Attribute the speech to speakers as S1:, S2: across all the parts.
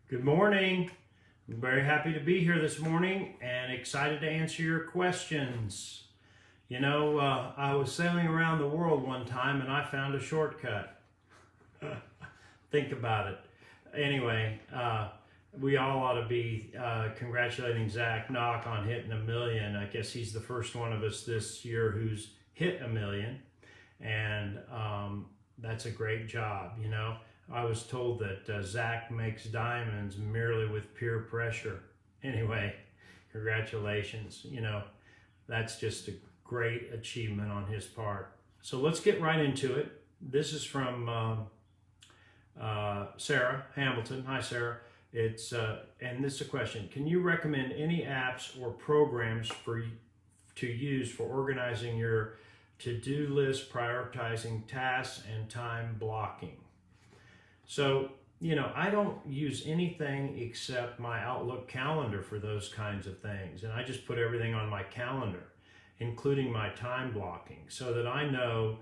S1: Good morning. I'm very happy to be here this morning and excited to answer your questions. I was sailing around the world one time and I found a shortcut. Think about it. Anyway, we all ought to be congratulating Zach Knock on hitting 1 million. I guess he's the first one of us this year who's hit 1 million, and that's a great job. I was told that Zach makes diamonds merely with peer pressure. Anyway, congratulations. That's just a great achievement on his part. So let's get right into it. This is from Sarah Hamilton. Hi, Sarah. And this is a question. Can you recommend any apps or programs to use for organizing your to-do list, prioritizing tasks, and time blocking? So, I don't use anything except my Outlook calendar for those kinds of things. And I just put everything on my calendar, including my time blocking, so that I know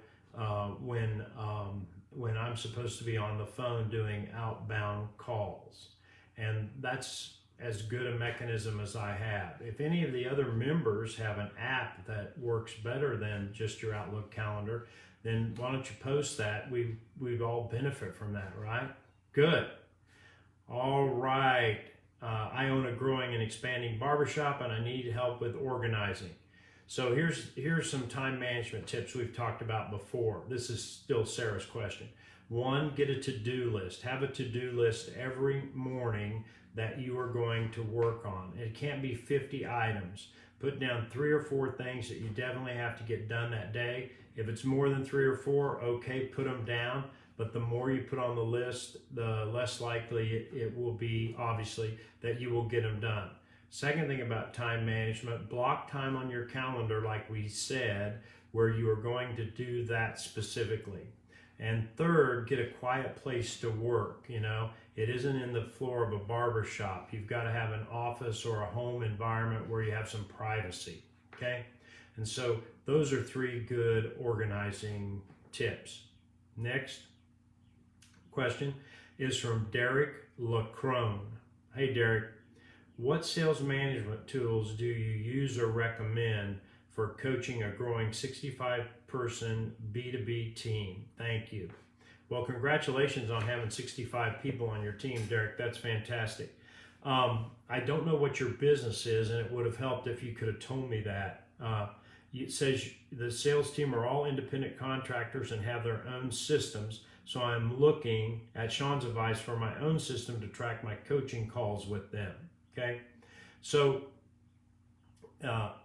S1: when I'm supposed to be on the phone doing outbound calls. And that's as good a mechanism as I have. If any of the other members have an app that works better than just your Outlook calendar, then why don't you post that? We'd all benefit from that, right? Good. All right. I own a growing and expanding barbershop and I need help with organizing. So here's some time management tips we've talked about before. This is still Sarah's question. 1, get a to-do list. Have a to-do list every morning that you are going to work on. It can't be 50 items. Put down 3 or 4 things that you definitely have to get done that day. If it's more than 3 or 4, okay, put them down. But the more you put on the list, the less likely it will be, obviously, that you will get them done. Second thing about time management, block time on your calendar, like we said, where you are going to do that specifically. And third, get a quiet place to work. It isn't in the floor of a barber shop. You've got to have an office or a home environment where you have some privacy, okay? And so those are 3 good organizing tips. Next question is from Derek Lacrone. Hey, Derek, what sales management tools do you use or recommend for coaching a growing 65-person B2B team? Thank you. Well, congratulations on having 65 people on your team, Derek. That's fantastic. I don't know what your business is, and it would have helped if you could have told me that. It says the sales team are all independent contractors and have their own systems. So I'm looking at Sean's advice for my own system to track my coaching calls with them. Okay, so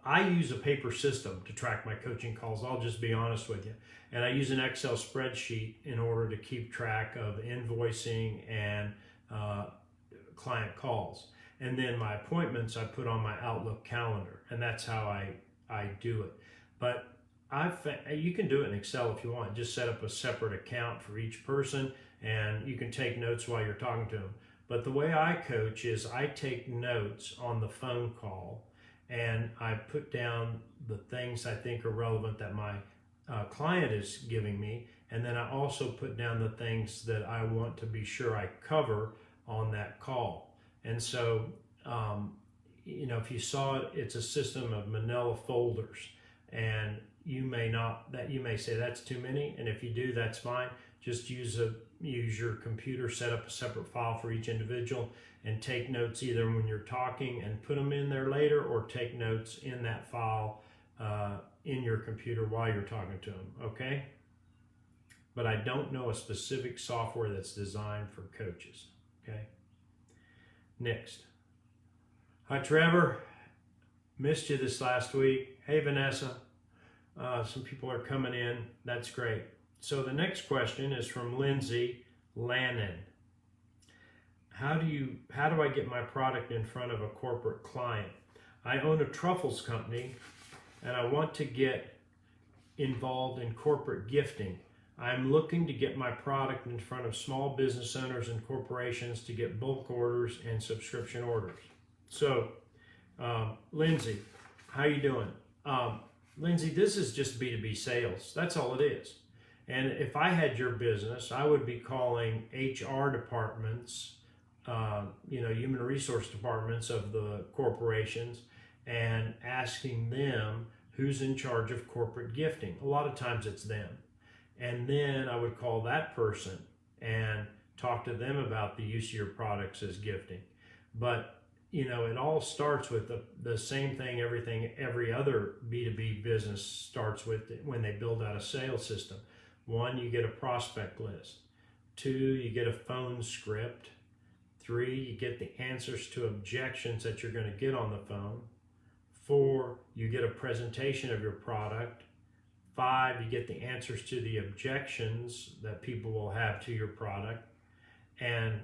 S1: I use a paper system to track my coaching calls. I'll just be honest with you. And I use an Excel spreadsheet in order to keep track of invoicing and client calls. And then my appointments I put on my Outlook calendar, and that's how I do it. But you can do it in Excel if you want. Just set up a separate account for each person, and you can take notes while you're talking to them. But the way I coach is I take notes on the phone call, and I put down the things I think are relevant that my client is giving me, and then I also put down the things that I want to be sure I cover on that call. And so, if you saw it, it's a system of manila folders, and you may say that's too many, and if you do, that's fine. Just use your computer, set up a separate file for each individual, and take notes either when you're talking and put them in there later, or take notes in that file in your computer while you're talking to them, okay? But I don't know a specific software that's designed for coaches, okay? Next. Hi, Trevor. Missed you this last week. Hey, Vanessa. Some people are coming in. That's great. So the next question is from Lindsay Lannon. How do I get my product in front of a corporate client? I own a truffles company and I want to get involved in corporate gifting. I'm looking to get my product in front of small business owners and corporations to get bulk orders and subscription orders. So, Lindsay, how you doing? Lindsay, this is just B2B sales. That's all it is. And if I had your business, I would be calling HR departments human resource departments of the corporations and asking them who's in charge of corporate gifting. A lot of times it's them. And then I would call that person and talk to them about the use of your products as gifting. But it all starts with the same thing every other B2B business starts with when they build out a sales system. 1, you get a prospect list. 2, you get a phone script. 3, you get the answers to objections that you're going to get on the phone. 4, you get a presentation of your product. 5, you get the answers to the objections that people will have to your product. And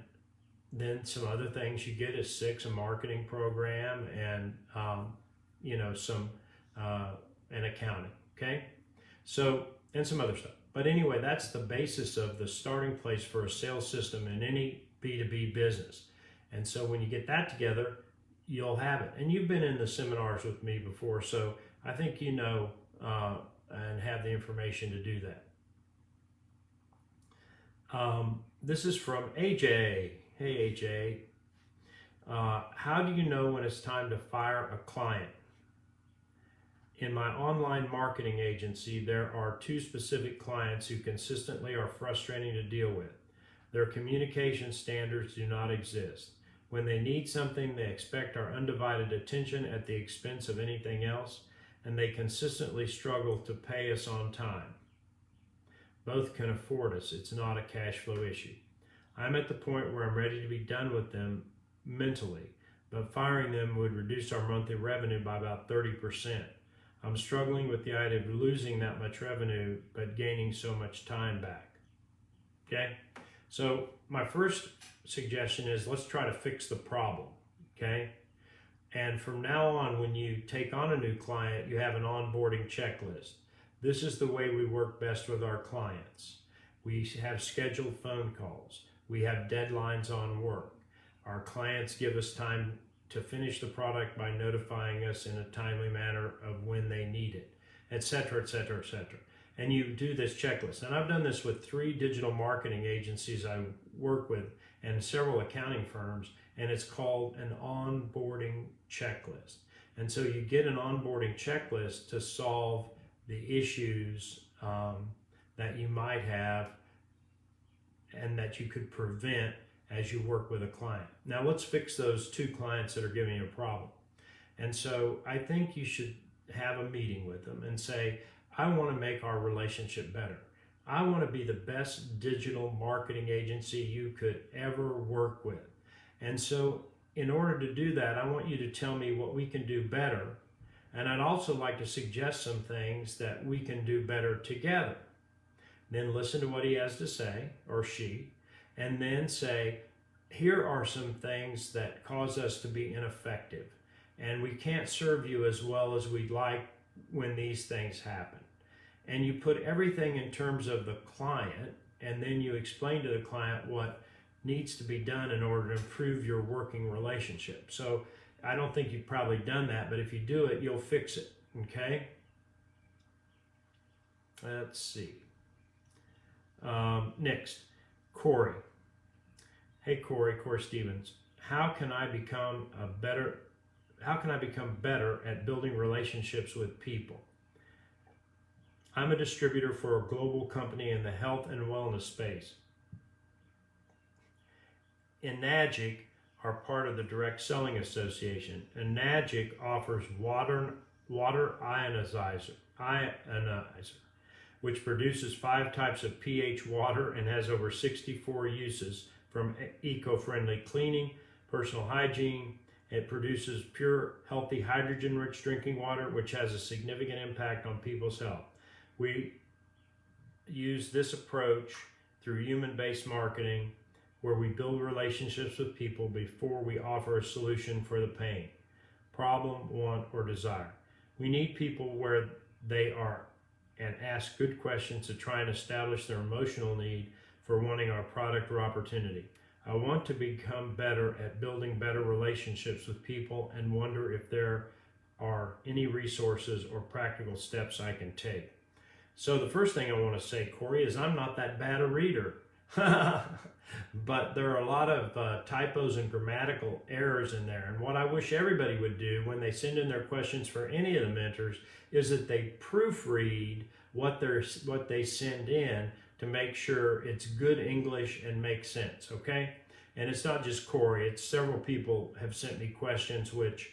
S1: then some other things you get is 6, a marketing program and and accounting. Okay, so and some other stuff. But anyway, that's the basis of the starting place for a sales system in any B2B business. And so when you get that together, you'll have it. And you've been in the seminars with me before, so I think you know and have the information to do that. This is from AJ. Hey AJ, how do you know when it's time to fire a client? In my online marketing agency, there are 2 specific clients who consistently are frustrating to deal with. Their communication standards do not exist. When they need something, they expect our undivided attention at the expense of anything else, and they consistently struggle to pay us on time. Both can afford us. It's not a cash flow issue. I'm at the point where I'm ready to be done with them mentally, but firing them would reduce our monthly revenue by about 30%. I'm struggling with the idea of losing that much revenue, but gaining so much time back. Okay, so my first suggestion is let's try to fix the problem. Okay, and from now on, when you take on a new client, you have an onboarding checklist. This is the way we work best with our clients. We have scheduled phone calls. We have deadlines on work. Our clients give us time to finish the product by notifying us in a timely manner of when they need it, etc., etc., etc. And you do this checklist. And I've done this with 3 digital marketing agencies I work with and several accounting firms, and it's called an onboarding checklist. And so you get an onboarding checklist to solve the issues that you might have and that you could prevent as you work with a client. Now let's fix those 2 clients that are giving you a problem. And so I think you should have a meeting with them and say, I want to make our relationship better. I want to be the best digital marketing agency you could ever work with. And so in order to do that, I want you to tell me what we can do better. And I'd also like to suggest some things that we can do better together. Then listen to what he has to say, or she, and then say, here are some things that cause us to be ineffective, and we can't serve you as well as we'd like when these things happen. And you put everything in terms of the client, and then you explain to the client what needs to be done in order to improve your working relationship. So I don't think you've probably done that, but if you do it, you'll fix it, okay? Let's see. Next, Corey. Hey Corey Stevens. How can I become better at building relationships with people? I'm a distributor for a global company in the health and wellness space. Enagic are part of the Direct Selling Association. Enagic offers water ionizer, which produces 5 types of pH water and has over 64 uses, from eco-friendly cleaning, personal hygiene. It produces pure, healthy, hydrogen-rich drinking water, which has a significant impact on people's health. We use this approach through human-based marketing, where we build relationships with people before we offer a solution for the pain, problem, want, or desire. We need people where they are and ask good questions to try and establish their emotional need for wanting our product or opportunity. I want to become better at building better relationships with people and wonder if there are any resources or practical steps I can take. So the first thing I want to say, Corey, is I'm not that bad a reader. But there are a lot of typos and grammatical errors in there. And what I wish everybody would do when they send in their questions for any of the mentors is that they proofread what they send in to make sure it's good English and makes sense, okay? And it's not just Corey, it's several people have sent me questions which,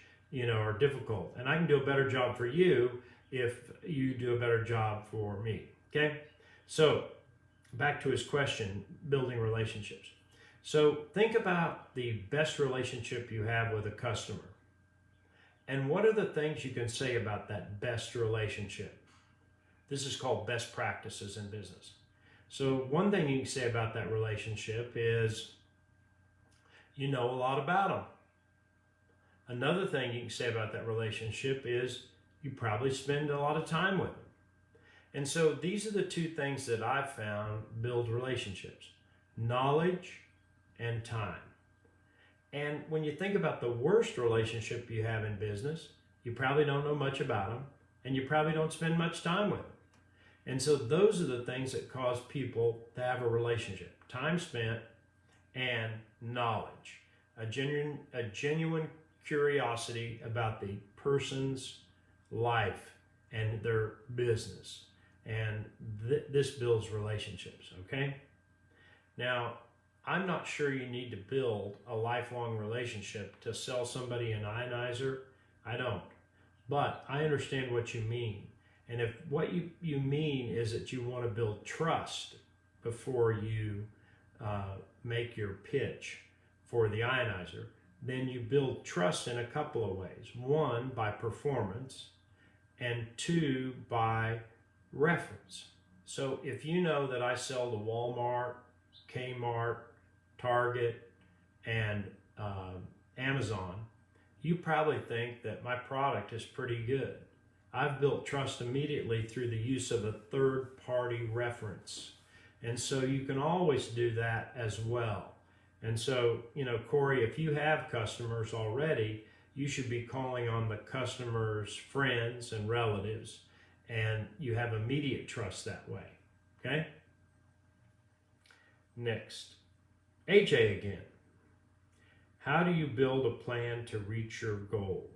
S1: are difficult. And I can do a better job for you if you do a better job for me, okay? So, back to his question, building relationships. So think about the best relationship you have with a customer. And what are the things you can say about that best relationship? This is called best practices in business. So one thing you can say about that relationship is you know a lot about them. Another thing you can say about that relationship is you probably spend a lot of time with them. And so these are the two things that I've found build relationships: knowledge and time. And when you think about the worst relationship you have in business, you probably don't know much about them, and you probably don't spend much time with them. And so those are the things that cause people to have a relationship: time spent and knowledge, a genuine curiosity about the person's life and their business. And this builds relationships, okay? Now, I'm not sure you need to build a lifelong relationship to sell somebody an ionizer. I don't. But I understand what you mean. And if what you mean is that you want to build trust before you make your pitch for the ionizer, then you build trust in a couple of ways. One, by performance, and two, by reference. So if you know that I sell to Walmart, Kmart, Target, and Amazon, you probably think that my product is pretty good. I've built trust immediately through the use of a third-party reference. And so you can always do that as well. And so, Corey, if you have customers already, you should be calling on the customer's friends and relatives, and you have immediate trust that way, okay? Next, AJ again. How do you build a plan to reach your goal?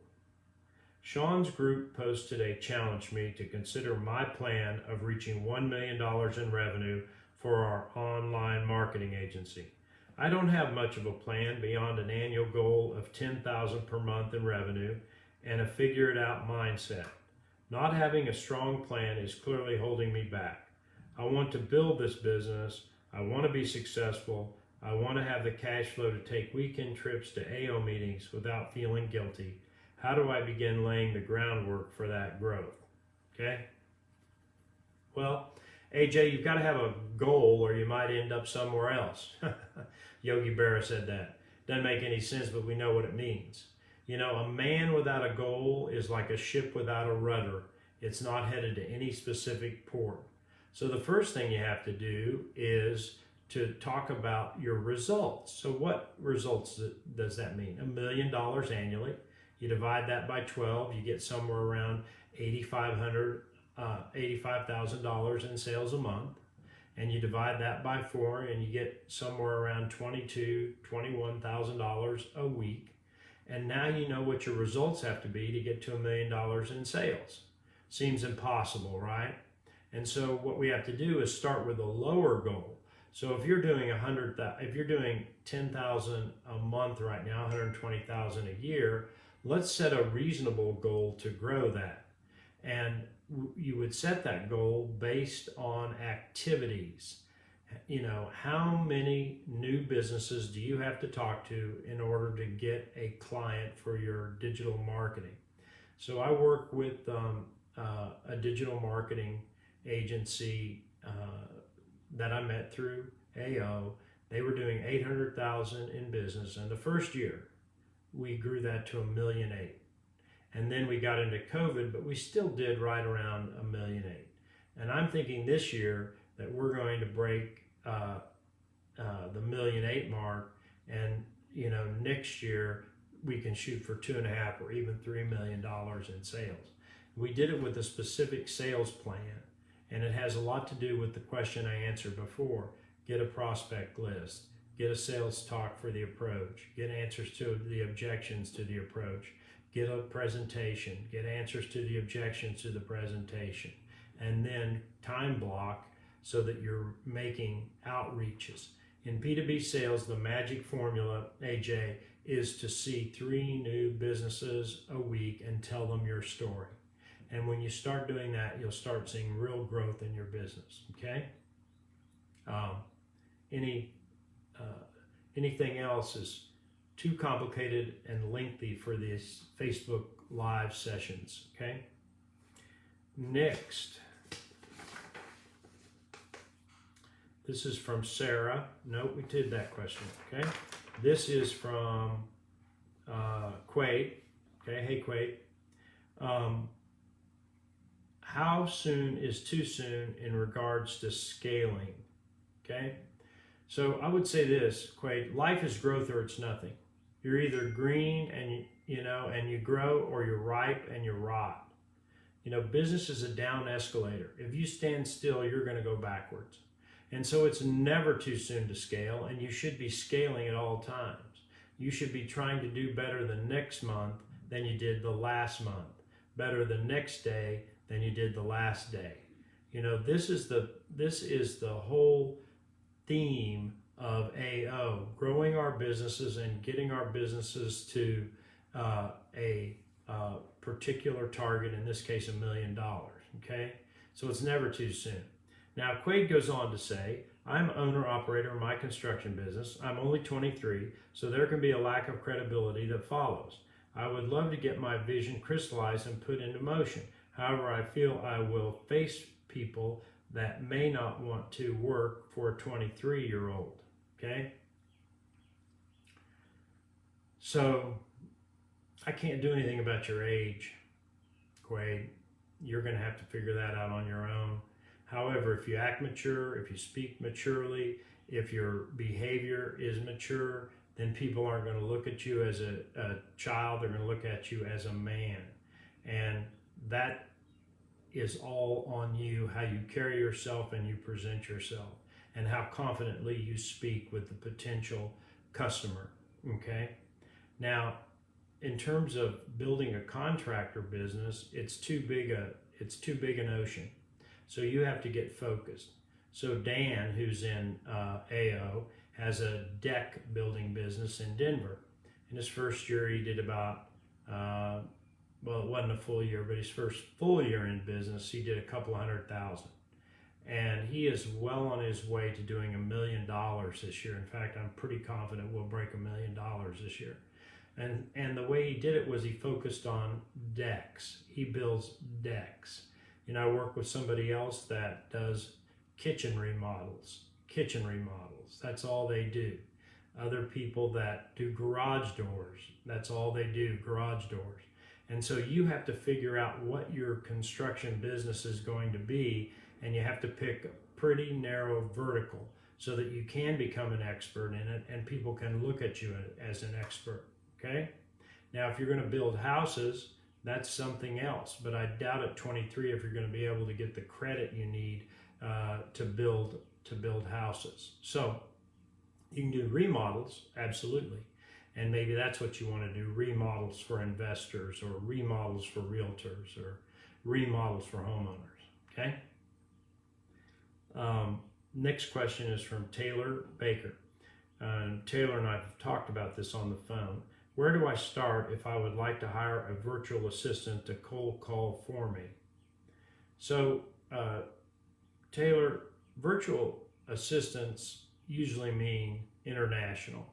S1: Sean's group posted a challenge me to consider my plan of reaching $1 million in revenue for our online marketing agency. I don't have much of a plan beyond an annual goal of $10,000 per month in revenue and a figure-it-out mindset. Not having a strong plan is clearly holding me back. I want to build this business. I want to be successful. I want to have the cash flow to take weekend trips to AO meetings without feeling guilty. How do I begin laying the groundwork for that growth? Okay? Well, AJ, you've got to have a goal or you might end up somewhere else. Yogi Berra said that. Doesn't make any sense, but we know what it means. A man without a goal is like a ship without a rudder. It's not headed to any specific port. So the first thing you have to do is to talk about your results. So what results does that mean? $1 million annually. You divide that by 12, you get somewhere around $85,000 in sales a month. And you divide that by 4 and you get somewhere around $22,000, $21,000 a week. And now you know what your results have to be to get to $1 million in sales. Seems impossible, right? And so what we have to do is start with a lower goal. So if you're doing $10,000 a month right now, $120,000 a year, let's set a reasonable goal to grow that. And you would set that goal based on activities. How many new businesses do you have to talk to in order to get a client for your digital marketing? So I work with a digital marketing agency that I met through AO. They were doing $800,000 in business, and the first year we grew that to $1.8 million. And then we got into COVID, but we still did right around $1.8 million. And I'm thinking this year that we're going to break the $1.8 million mark, and next year we can shoot for $2.5 or even $3 million in sales. We did it with a specific sales plan, and it has a lot to do with the question I answered before. get a prospect list, get a sales talk for the approach, get answers to the objections to the approach, get a presentation, get answers to the objections to the presentation, and then time block so that you're making outreaches. In B2B sales, the magic formula, AJ, is to see 3 new businesses a week and tell them your story. And when you start doing that, you'll start seeing real growth in your business, okay? Anything else is too complicated and lengthy for these Facebook Live sessions, okay? Next. This is from Sarah. Nope, we did that question, okay? This is from Quade. Okay, hey Quade. How soon is too soon in regards to scaling? Okay, so I would say this, Quade, life is growth or it's nothing. You're either green and you grow, or you're ripe and you rot. Business is a down escalator. If you stand still, you're going to go backwards. And so it's never too soon to scale, and you should be scaling at all times. You should be trying to do better the next month than you did the last month, better the next day than you did the last day. This is the whole theme of AO, growing our businesses and getting our businesses to a particular target, in this case $1 million, okay? So it's never too soon. Now, Quade goes on to say, I'm owner-operator of my construction business. I'm only 23, so there can be a lack of credibility that follows. I would love to get my vision crystallized and put into motion. However, I feel I will face people that may not want to work for a 23-year-old, okay? So, I can't do anything about your age, Quade. You're going to have to figure that out on your own. However, if you act mature, if you speak maturely, if your behavior is mature, then people aren't going to look at you as a child. They're going to look at you as a man. And that is all on you, how you carry yourself and you present yourself, and how confidently you speak with the potential customer, okay? Now, in terms of building a contractor business, it's too big an ocean. So you have to get focused. So Dan, who's in AO, has a deck building business in Denver. In his first year, he did about, well, it wasn't a full year, but his first full year in business, he did a couple $100,000. And he is well on his way to doing $1 million this year. In fact, I'm pretty confident we'll break $1 million this year. And the way he did it was he focused on decks. He builds decks. I work with somebody else that does kitchen remodels. That's all they do. Other people that do garage doors. That's all they do, garage doors. And so you have to figure out what your construction business is going to be, and you have to pick a pretty narrow vertical so that you can become an expert in it and people can look at you as an expert, okay? Now, if you're going to build houses, that's something else, but I doubt at 23 if you're going to be able to get the credit you need to build houses. So you can do remodels, absolutely, and maybe that's what you want to do, remodels for investors or remodels for realtors or remodels for homeowners, okay? Next question is from Taylor Baker. Taylor and I have talked about this on the phone. Where do I start if I would like to hire a virtual assistant to cold call for me? So, Taylor, virtual assistants usually mean international.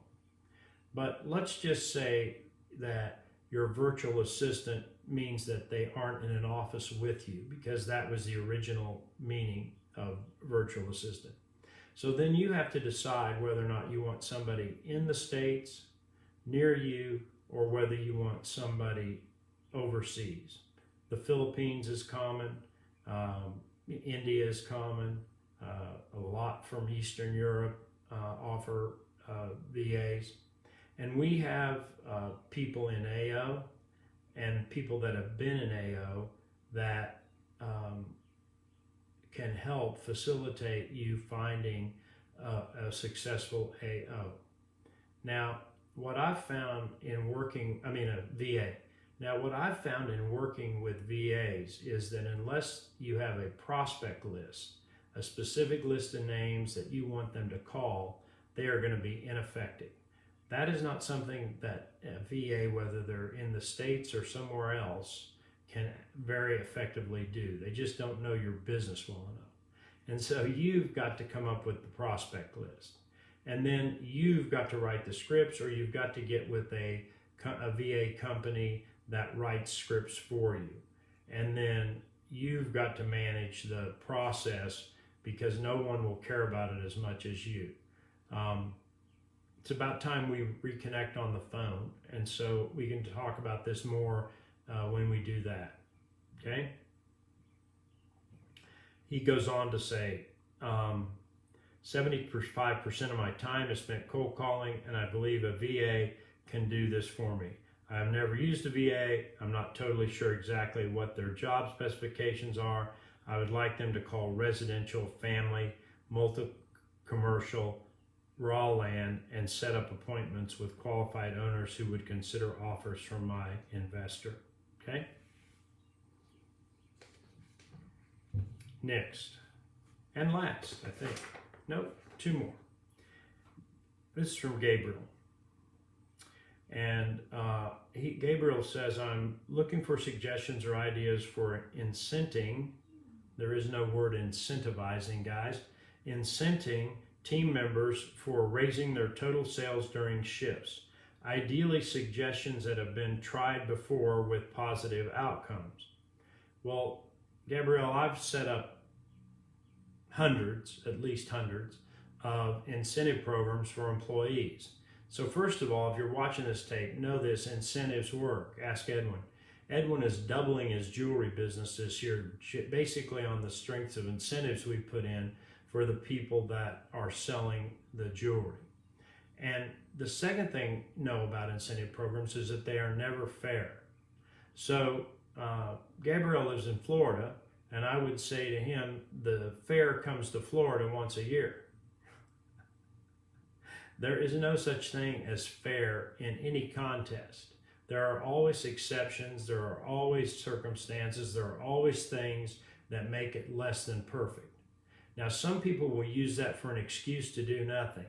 S1: But let's just say that your virtual assistant means that they aren't in an office with you, because that was the original meaning of virtual assistant. So then you have to decide whether or not you want somebody in the States, near you, or whether you want somebody overseas. The Philippines is common, India is common, a lot from Eastern Europe offer VAs. And we have people in AO and people that have been in AO that can help facilitate you finding a successful AO. Now, what I've found in working, a VA. Now, what I've found in working with VAs is that unless you have a prospect list, a specific list of names that you want them to call, they are going to be ineffective. That is not something that a VA, whether they're in the States or somewhere else, can very effectively do. They just don't know your business well enough. And so you've got to come up with the prospect list. And then you've got to write the scripts, or you've got to get with a VA company that writes scripts for you. And then you've got to manage the process, because no one will care about it as much as you. It's about time we reconnect on the phone, and so we can talk about this more when we do that. Okay? He goes on to say, 75% of my time is spent cold calling, and I believe a VA can do this for me. I have never used a VA. I'm not totally sure exactly what their job specifications are. I would like them to call residential, family, multi-commercial, raw land, and set up appointments with qualified owners who would consider offers from my investor. Okay? Next, and last, I think. Nope, two more. This is from Gabriel. And Gabriel says, I'm looking for suggestions or ideas for incenting. There is no word incentivizing, guys. Incenting team members for raising their total sales during shifts. Ideally, suggestions that have been tried before with positive outcomes. Well, Gabriel, I've set up at least hundreds of incentive programs for employees. So first of all, if you're watching this tape, know this: incentives work. Ask Edwin. Edwin is doubling his jewelry business this year, basically on the strengths of incentives we put in for the people that are selling the jewelry. And the second thing know about incentive programs is that they are never fair. So Gabriel lives in Florida, and I would say to him, the fair comes to Florida once a year. There is no such thing as fair in any contest. There are always exceptions, there are always circumstances, there are always things that make it less than perfect. Now, some people will use that for an excuse to do nothing.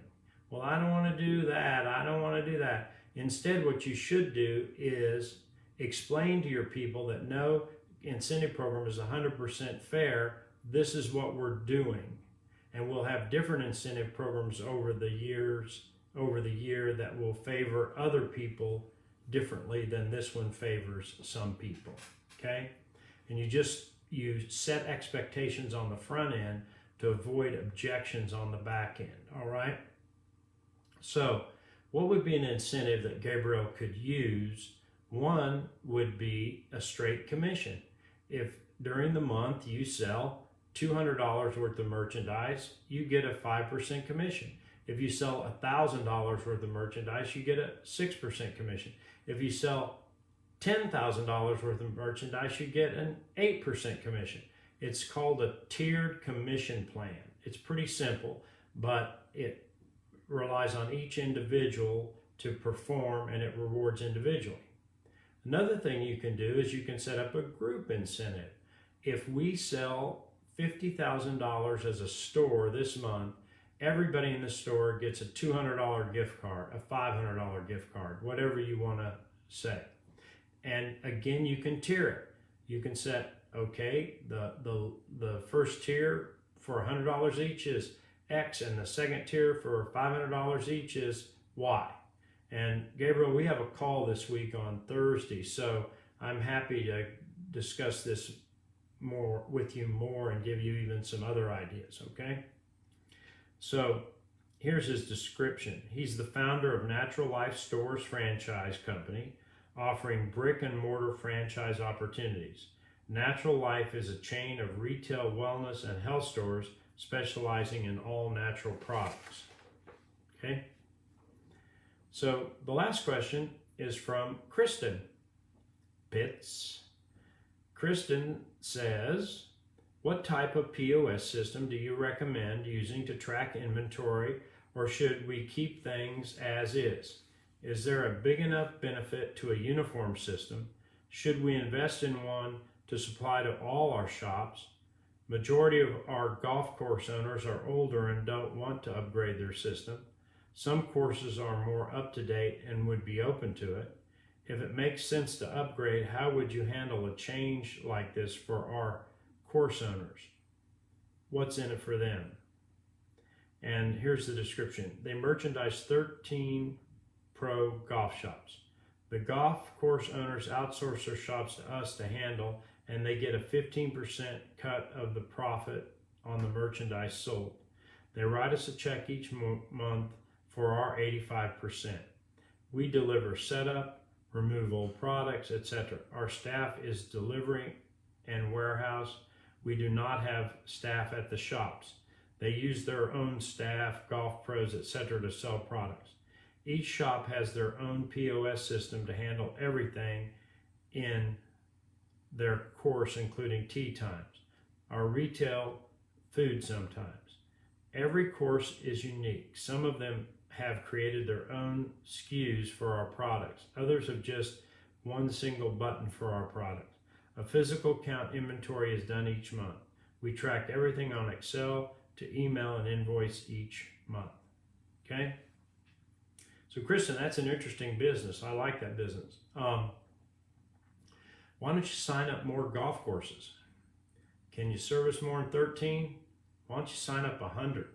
S1: Well, I don't want to do that, I don't want to do that. Instead, what you should do is explain to your people that no incentive program is 100% fair. This is what we're doing. And we'll have different incentive programs over the year that will favor other people differently than this one favors some people. Okay? And you set expectations on the front end to avoid objections on the back end. All right? So, what would be an incentive that Gabriel could use? One would be a straight commission. If during the month you sell $200 worth of merchandise, you get a 5% commission. If you sell $1,000 worth of merchandise, you get a 6% commission. If you sell $10,000 worth of merchandise, you get an 8% commission. It's called a tiered commission plan. It's pretty simple, but it relies on each individual to perform, and it rewards individually. Another thing you can do is you can set up a group incentive. If we sell $50,000 as a store this month, everybody in the store gets a $200 gift card, a $500 gift card, whatever you want to say. And again, you can tier it. You can set, okay, the first tier for $100 each is X, and the second tier for $500 each is Y. And Gabriel, we have a call this week on Thursday, so I'm happy to discuss this more with you and give you even some other ideas, okay? So here's his description. He's the founder of Natural Life Stores Franchise Company, offering brick and mortar franchise opportunities. Natural Life is a chain of retail wellness and health stores specializing in all natural products. Okay? So the last question is from Kristen Pitts. Kristen says, What type of POS system do you recommend using to track inventory, or should we keep things as is? Is there a big enough benefit to a uniform system? Should we invest in one to supply to all our shops? Majority of our golf course owners are older and don't want to upgrade their system. Some courses are more up to date and would be open to it. If it makes sense to upgrade, how would you handle a change like this for our course owners? What's in it for them? And here's the description. They merchandise 13 pro golf shops. The golf course owners outsource their shops to us to handle, and they get a 15% cut of the profit on the merchandise sold. They write us a check each month for our 85%. We deliver setup, removal products, etc. Our staff is delivering and warehouse. We do not have staff at the shops. They use their own staff, golf pros, etc. to sell products. Each shop has their own POS system to handle everything in their course, including tee times, our retail food sometimes. Every course is unique. Some of them have created their own SKUs for our products. Others have just one single button for our products. A physical count inventory is done each month. We track everything on Excel to email and invoice each month. Okay? So Kristen, that's an interesting business. I like that business. Why don't you sign up more golf courses? Can you service more than 13? Why don't you sign up 100?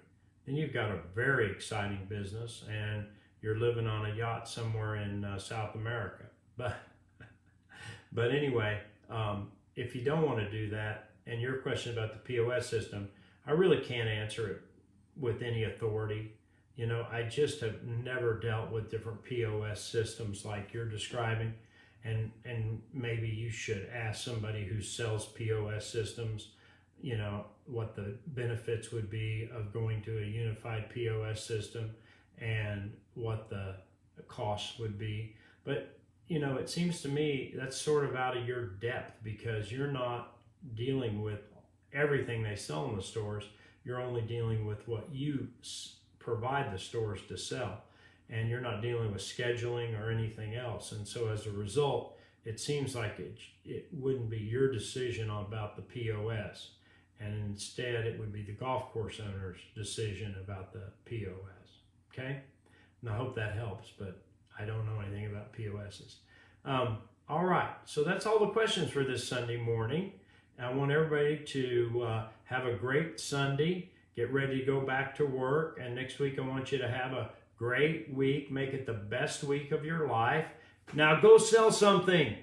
S1: Then you've got a very exciting business and you're living on a yacht somewhere in South America. But anyway, if you don't want to do that, and your question about the POS system, I really can't answer it with any authority. You know, I just have never dealt with different POS systems like you're describing, and maybe you should ask somebody who sells POS systems, you know, what the benefits would be of going to a unified POS system and what the costs would be. But, you know, it seems to me that's sort of out of your depth because you're not dealing with everything they sell in the stores. You're only dealing with what you provide the stores to sell, and you're not dealing with scheduling or anything else. And so as a result, it seems like it wouldn't be your decision about the POS, and instead it would be the golf course owner's decision about the POS. Okay? And I hope that helps, but I don't know anything about POSs. All right, so that's all the questions for this Sunday morning. I want everybody to have a great Sunday. Get ready to go back to work. And next week, I want you to have a great week. Make it the best week of your life. Now go sell something.